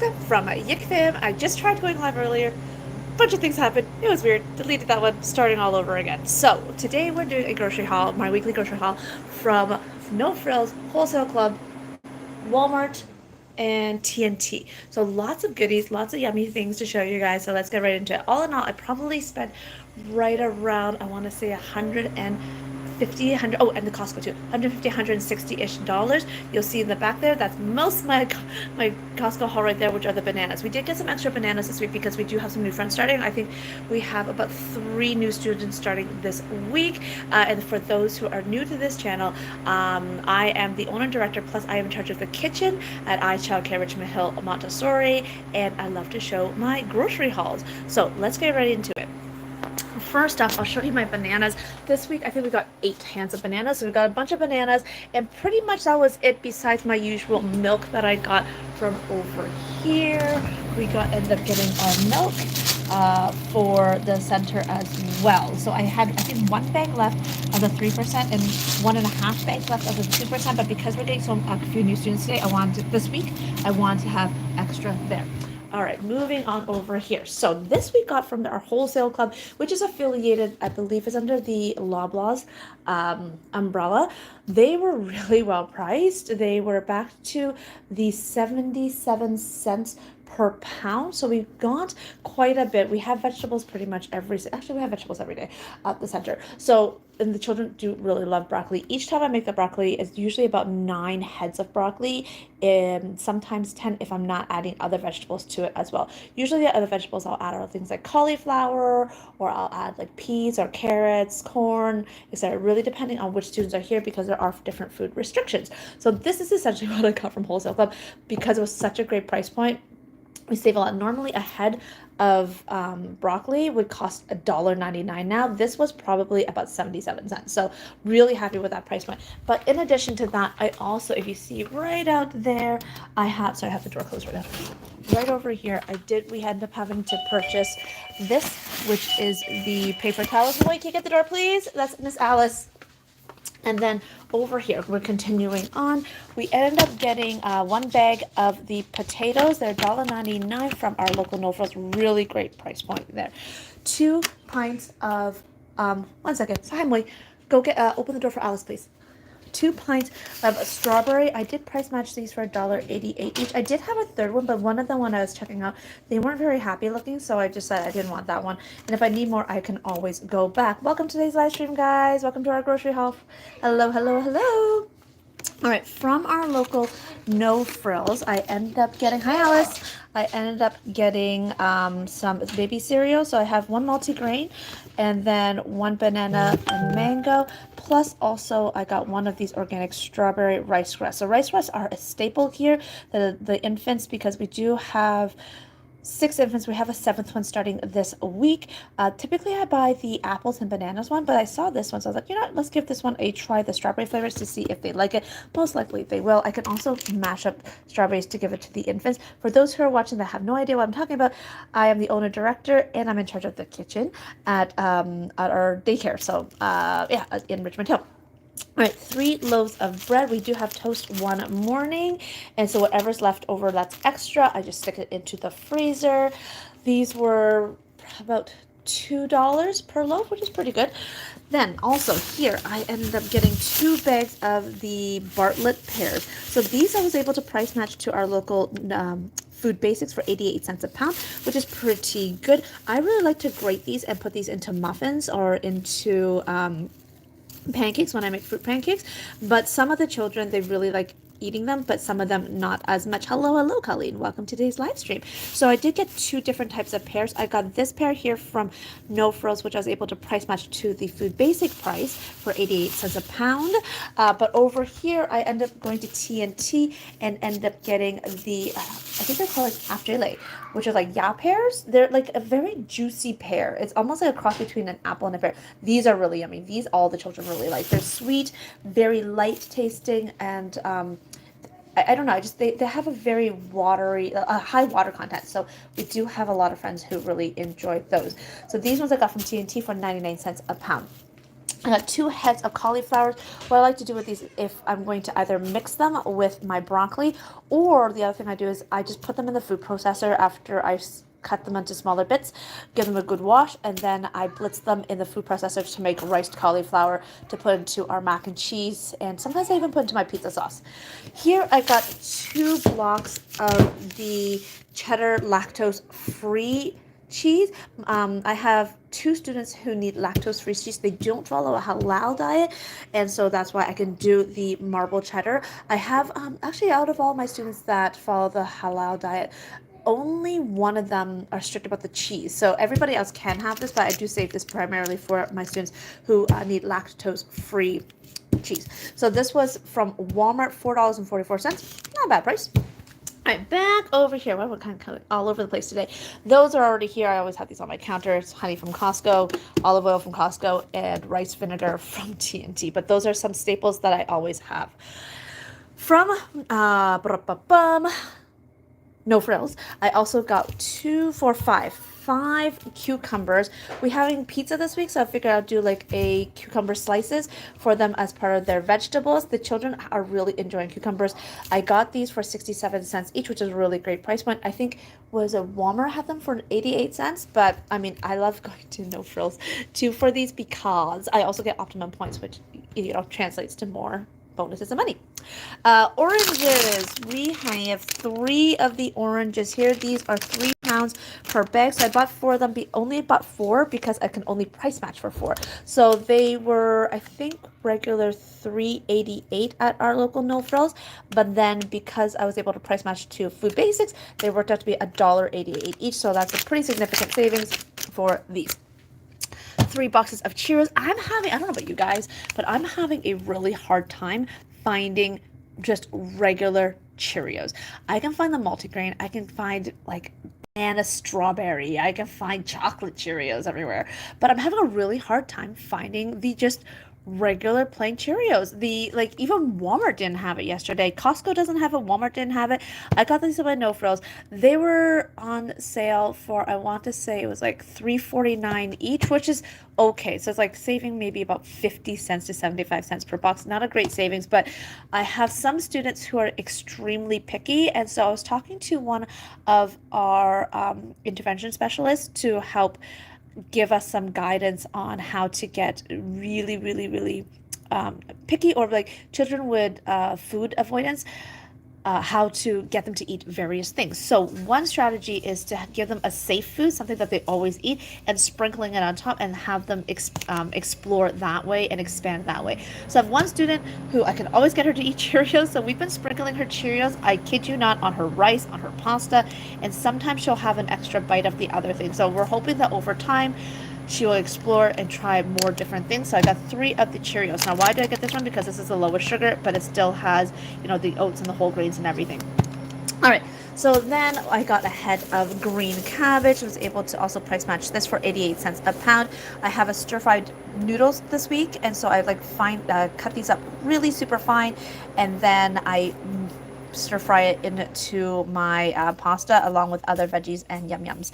Jessica from YikFam. I just tried going live earlier. Bunch of things happened. It was weird. Deleted that one. Starting all over again. So today we're doing a grocery haul, my weekly grocery haul from No Frills Wholesale Club, Walmart, and TNT. So lots of goodies, lots of yummy things to show you guys. So let's get right into it. All in all, I probably spent right around, I want to say 150, 100, oh, and the Costco too, 150, 160-ish dollars. You'll see in the back there, that's most of my Costco haul right there, which are the bananas. We did get some extra bananas this week because we do have some new friends starting. I think we have about 3 new students starting this week. And for those who are new to this channel, I am the owner and director, plus I am in charge of the kitchen at iChildcare Richmond Hill Montessori, and I love to show my grocery hauls. So let's get right into it. First off, I'll show you my bananas. This week, I think we got 8 cans of bananas. So we got a bunch of bananas, and pretty much that was it besides my usual milk that I got from over here. We ended up getting our milk for the center as well. So I had, I think, 1 bag left of the 3% and 1.5 bags left of the 2%. But because we're getting a few new students today, this week, I want to have extra there. All right, moving on over here. So this we got from our wholesale club, which is affiliated, I believe, is under the Loblaws umbrella. They were really well priced. They were back to the 77 cents per pound. So we got quite a bit. We have vegetables pretty much actually we have vegetables every day at the center. So, and the children do really love broccoli. Each time I make the broccoli, it's usually about 9 heads of broccoli, and sometimes 10 if I'm not adding other vegetables to it as well. Usually the other vegetables I'll add are things like cauliflower, or I'll add like peas or carrots, corn, etc. Really depending on which students are here, because there are different food restrictions. So this is essentially what I got from Wholesale Club because it was such a great price point. We save a lot. Normally a head of broccoli would cost $1.99. Now this was probably about 77 cents. So really happy with that price point. But in addition to that, I also, if you see right out there, I have the door closed right now. Right over here, we ended up having to purchase this, which is the paper towels. Boy, can you get the door, please? That's Miss Alice. And then over here, we're continuing on. We ended up getting 1 bag of the potatoes. They're $1.99 from our local No Frills. Really great price point there. 2 pints of, 1 second. So, Emily, go open the door for Alice, please. 2 pints of strawberry. I did price match these for $1.88 each. I did have a third one, but one of them when I was checking out, they weren't very happy looking, so I just said I didn't want that one. And if I need more, I can always go back. Welcome to today's live stream, guys. Welcome to our grocery haul. Hello, hello, hello. All right, from our local No Frills, I ended up getting, hi Alice, I ended up getting some baby cereal. So I have 1 multigrain and then 1 banana and mango. Plus also I got 1 of these organic strawberry rice grass. So rice grass are a staple here, the infants, because we do have 6 infants. We have a 7th one starting this week. Typically I buy the apples and bananas one, but I saw this one, so I was like, you know what, let's give this one a try, the strawberry flavors, to see if they like it. Most likely they will. I can also mash up strawberries to give it to the infants. For those who are watching that have no idea what I'm talking about, I am the owner director and I'm in charge of the kitchen at our daycare. So yeah, in Richmond Hill. All right, 3 loaves of bread. We do have toast one morning, and so whatever's left over that's extra, I just stick it into the freezer. These were about $2 per loaf, which is pretty good. Then also here, I ended up getting 2 bags of the Bartlett pears. So these I was able to price match to our local Food Basics for 88 cents a pound, which is pretty good. I really like to grate these and put these into muffins or into pancakes when I make fruit pancakes, but some of the children, they really like eating them, but some of them not as much. Hello, Colleen. Welcome to today's live stream. So I did get 2 different types of pears. I got this pear here from No Frills, which I was able to price match to the Food Basic price for 88 cents a pound. But over here, I ended up going to TNT and ended up getting the, I think they're called like afterlay, which are like pears. They're like a very juicy pear. It's almost like a cross between an apple and a pear. These are really yummy. These all the children really like. They're sweet, very light tasting, and I don't know, they have a very watery, high water content. So we do have a lot of friends who really enjoy those. So these ones I got from TNT for 99 cents a pound. I got 2 heads of cauliflowers. What I like to do with these, if I'm going to either mix them with my broccoli, or the other thing I do is I just put them in the food processor after I cut them into smaller bits, give them a good wash, and then I blitz them in the food processor to make riced cauliflower to put into our mac and cheese, and sometimes I even put into my pizza sauce. Here I got 2 blocks of the cheddar lactose free cheese. I have 2 students who need lactose-free cheese. They don't follow a halal diet, and so that's why I can do the marble cheddar. I have actually, out of all my students that follow the halal diet, only one of them are strict about the cheese. So everybody else can have this, but I do save this primarily for my students who need lactose-free cheese. So this was from Walmart, $4.44. Not a bad price. All right, back over here. Well, we're kind of all over the place today. Those are already here. I always have these on my counter. It's honey from Costco, olive oil from Costco, and rice vinegar from TNT. But those are some staples that I always have. From No Frills, I also got 5 cucumbers. We're having pizza this week, so I figured I'd do like a cucumber slices for them as part of their vegetables. The children are really enjoying cucumbers. I got these for 67 cents each, which is a really great price point. I think was a Walmart had them for 88 cents, but I mean, I love going to No Frills too for these because I also get optimum points, which translates to more bonuses and money. Oranges. We have 3 of the oranges here. These are 3 pounds per bag. So I bought 4 of them. Only bought 4 because I can only price match for 4. So they were, I think, regular $3.88 at our local No Frills. But then because I was able to price match to Food Basics, they worked out to be $1.88 each. So that's a pretty significant savings for these. 3 boxes of Cheerios. I don't know about you guys, but I'm having a really hard time finding just regular Cheerios. I can find the multigrain. I can find like banana strawberry. I can find chocolate Cheerios everywhere. But I'm having a really hard time finding the just regular plain Cheerios. Even Walmart didn't have it yesterday. Costco doesn't have it. Walmart didn't have it. I got these at my No Frills. They were on sale for, I want to say it was like $3.49 each, which is okay. So it's like saving maybe about 50 cents to 75 cents per box. Not a great savings, but I have some students who are extremely picky, and so I was talking to one of our intervention specialists to help give us some guidance on how to get really, really, really picky, or like children with food avoidance, how to get them to eat various things. So one strategy is to give them a safe food, something that they always eat, and sprinkling it on top and have them explore that way and expand that way. So I have one student who I can always get her to eat Cheerios, so we've been sprinkling her Cheerios, I kid you not, on her rice, on her pasta, and sometimes she'll have an extra bite of the other thing. So we're hoping that over time she will explore and try more different things. So I got 3 of the Cheerios. Now, why did I get this one? Because this is the lowest sugar, but it still has, the oats and the whole grains and everything. All right. So then I got a head of green cabbage. I was able to also price match this for 88 cents a pound. I have a stir-fried noodles this week, and so I cut these up really super fine, and then I stir fry it into my pasta along with other veggies and yum-yums.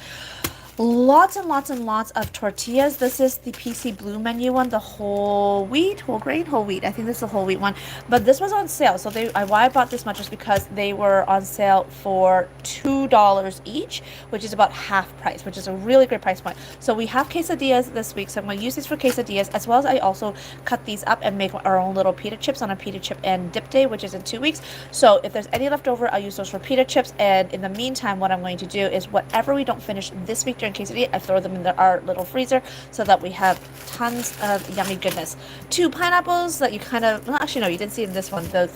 Lots and lots and lots of tortillas. This is the PC Blue menu one, the whole wheat. I think this is the whole wheat one. But this was on sale. So why I bought this much is because they were on sale for $2 each, which is about half price, which is a really great price point. So we have quesadillas this week. So I'm going to use these for quesadillas, as well as I also cut these up and make our own little pita chips on a pita chip and dip day, which is in 2 weeks. So if there's any left over, I'll use those for pita chips. And in the meantime, what I'm going to do is whatever we don't finish this week during quesadilla, I throw them in our little freezer so that we have tons of yummy goodness. 2 pineapples that you you didn't see in this one. It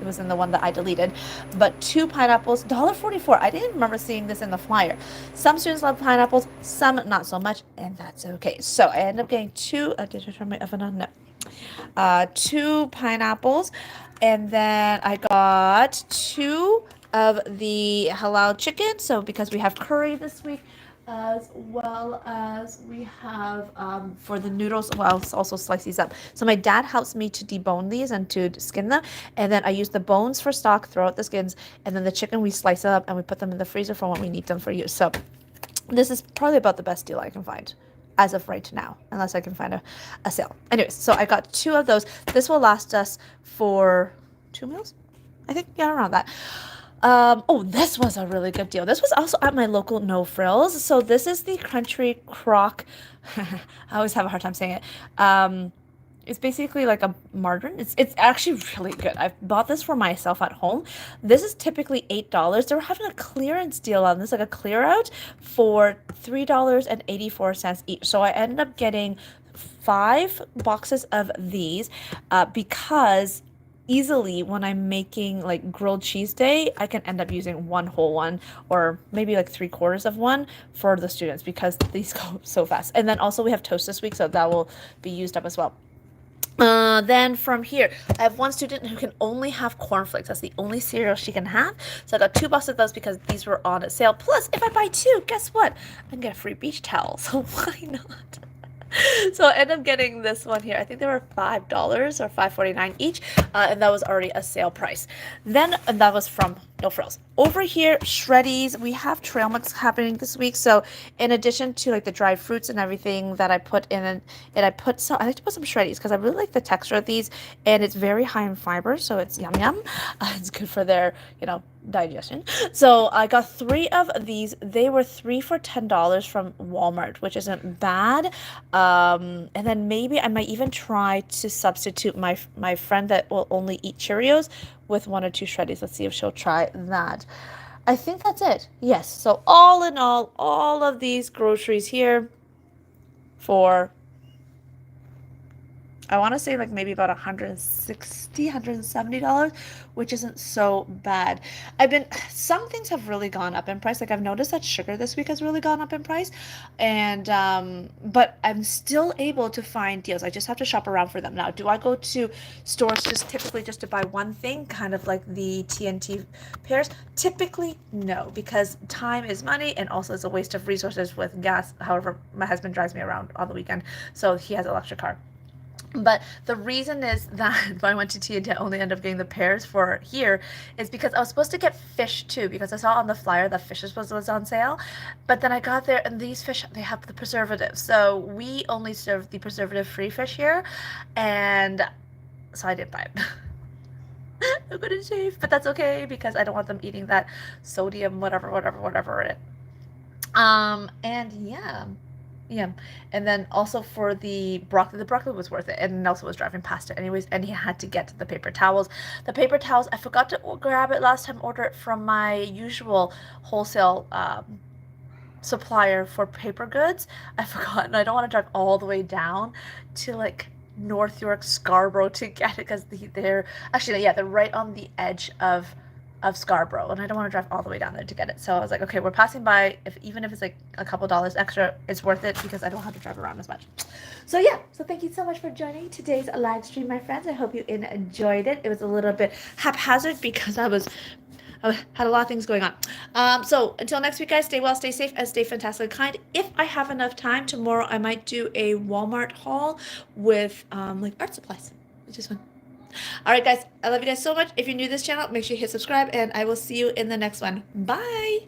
was in the one that I deleted. But 2 pineapples, $1.44. I didn't remember seeing this in the flyer. Some students love pineapples, some not so much, and that's okay. So I ended up getting 2. Did I turn my oven on? No. 2 pineapples, and then I got 2 of the halal chicken. So because we have curry this week, as well as we have for the noodles, well, I'll also slice these up. So my dad helps me to debone these and to skin them, and then I use the bones for stock, throw out the skins, and then the chicken we slice up and we put them in the freezer for when we need them for use. So this is probably about the best deal I can find. as of right now, unless I can find a sale. Anyways, so I got 2 of those. This will last us for 2 meals, I think. Yeah, around that. Oh, this was a really good deal. This was also at my local No Frills. So this is the Country Crock. I always have a hard time saying it. It's basically like a margarine. It's actually really good. I've bought this for myself at home. This is typically $8. They were having a clearance deal on this, like a clear out for $3.84 each. So I ended up getting 5 boxes of these because easily when I'm making like grilled cheese day, I can end up using one whole one or maybe like 3/4 of one for the students because these go so fast. And then also we have toast this week, so that will be used up as well. Then from here, I have one student who can only have cornflakes. That's the only cereal she can have. So I got 2 boxes of those because these were on sale. Plus, if I buy 2, guess what? I can get a free beach towel. So why not? So I ended up getting this one here. I think they were $5 or $5.49 each, and that was already a sale price. Then that was from No Frills. Over here, Shreddies. We have trail mix happening this week. So in addition to like the dried fruits and everything that I put in, and I like to put some Shreddies because I really like the texture of these, and it's very high in fiber, so it's yum yum. It's good for their digestion. So I got 3 of these. They were 3 for $10 from Walmart, which isn't bad. And then maybe I might even try to substitute my friend that will only eat Cheerios with 1 or 2 Shreddies. Let's see if she'll try that. I think that's it. Yes. So all in all of these groceries here for, I want to say like maybe about $160, $170, which isn't so bad. Some things have really gone up in price. Like I've noticed that sugar this week has really gone up in price, and but I'm still able to find deals. I just have to shop around for them. Now, do I go to stores typically just to buy one thing, kind of like the TNT pears? Typically, no, because time is money, and also it's a waste of resources with gas. However, my husband drives me around on the weekend, so he has an electric car. But the reason is that I went to TNT, I only ended up getting the pears for here is because I was supposed to get fish too, because I saw on the flyer that fish was on sale. But then I got there and these fish, they have the preservatives. So we only serve the preservative-free fish here. And so I didn't buy it. I'm gonna shave, but that's okay because I don't want them eating that sodium, whatever in it. And yeah. Yeah, and then also for the broccoli was worth it, and Nelson was driving past it anyways, and he had to get the paper towels. The paper towels, I forgot to grab it last time, order it from my usual wholesale supplier for paper goods. I forgot, and I don't want to drive all the way down to like North York, Scarborough to get it because they're actually, yeah, they're right on the edge of Scarborough, and I don't want to drive all the way down there to get it. So I was like, okay, we're passing by. Even if it's like a couple dollars extra, it's worth it because I don't have to drive around as much. So yeah, so thank you so much for joining today's live stream, my friends. I hope you enjoyed it. It was a little bit haphazard because I had a lot of things going on. So until next week, guys, stay well, stay safe, and stay fantastic and kind. If I have enough time, tomorrow I might do a Walmart haul with like art supplies, which is fun. All right, guys, I love you guys so much. If you're new to this channel, make sure you hit subscribe, and I will see you in the next one. Bye.